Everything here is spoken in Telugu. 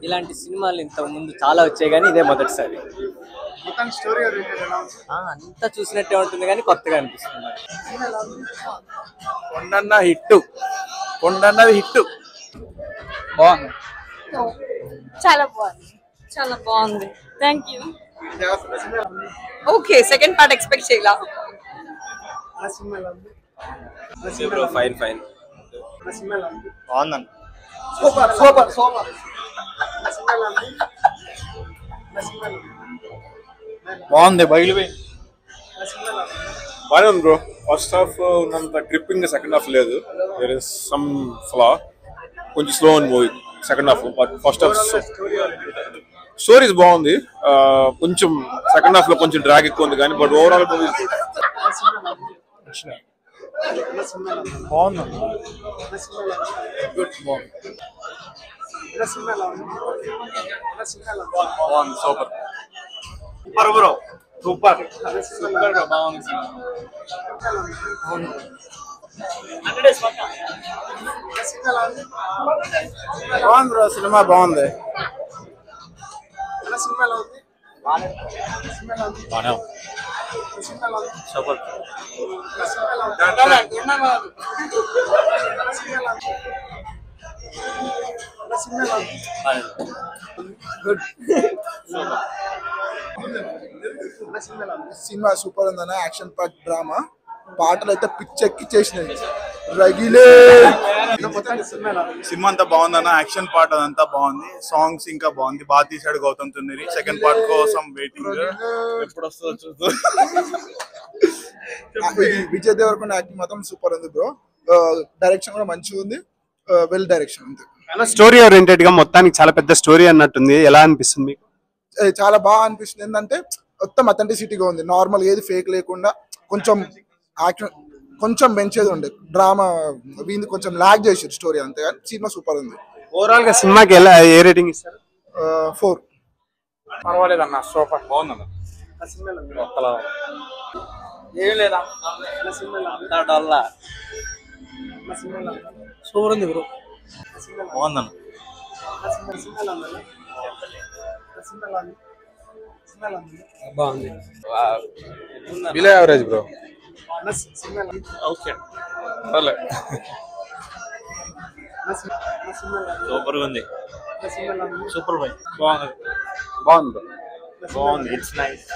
ఇలాంటి సినిమాలు ఇంత ముందు చాలా వచ్చాయి కానీ ఇదే మొదటిసారి. అంతా చూసినట్టే ఉంటుంది కానీ కొత్తగా అనిపిస్తుంది. కొండన్న హిట్, కొండన్నది హిట్. బాగుంది, చాలా బాగుంది, చాలా బాగుంది. Thank you. Okay, second part expect చేయాల. ఫైన్ ఫైన్ బాగుందన్న. Super super super. బాగుంది, బయలుపోయి బాగానే ఉంది బ్రో. ఫస్ట్ హాఫ్ ఉన్నంత గ్రిప్పింగ్ సెకండ్ హాఫ్ లేదు. దేర్ ఇస్ సమ్ ఫ్లా, కొంచెం slow and movie second half. But first half stories బాగుంది. కొంచెం సెకండ్ హాఫ్ లో కొంచెం డ్రాగ్ ఎక్కువ ఉంది కానీ బట్ ఓవరాల్ మూవీ బాగుంది. Super super bro, super super బాగుంది సినిమా. బాగుంది బ్రో, సినిమా బాగుంది. సూపర్. సినిమా సూపర్ ఉందన్న. యాక్షన్ పార్ట్ డ్రామా, పాటలు అయితే పిచ్చెక్కిచ్చేసినాయి. రగిలే సినిమా అంతా బాగుందన్న. యాక్షన్ పార్ట్ అదంతా బాగుంది, సాంగ్స్ ఇంకా బాగుంది. బాగా తీసాడు గౌతమ్ తున్నూరి. సెకండ్ పార్ట్ కోసం వెయిటింగ్, ఎప్పుడు వస్తుందో చూద్దాం. విజయ్ దేవరకొండ యాక్టింగ్ మాత్రం సూపర్ ఉంది బ్రో. డైరెక్షన్ కూడా మంచిగా ఉంది, వెల్ డైరెక్షన్ ఉంది. స్టోరీ ఓరియంటెడ్ గా మొత్తానికి చాలా పెద్ద స్టోరీ అన్నట్టుంది. ఎలా అనిపిస్తుంది మీకు? చాలా బాగా అనిపిస్తుంది. ఏంటంటే మొత్తం అథెంటిసిటీగా ఉంది. నార్మల్ ఏది ఫేక్ లేకుండా కొంచెం యాక్షన్ కొంచెం పెంచేది ఉండే. డ్రామా వీంది కొంచెం లాగ్ చేసారు స్టోరీ, అంతే కానీ సినిమా సూపర్ ఉంది. ఓవరాల్ గా సినిమాకి ఎలా, ఏ రేటింగ్ ఇస్తారు? 4. పర్వాలేదన్న, సూపర్ బాగుందన్న. ఏం లేదా సూపర్ ఉంది బ్రో. బాగుందన్న. బాగుంది. Below average bro. Okay, super ఉంది. Super boy. బాగుంది బాగుంది. It's nice.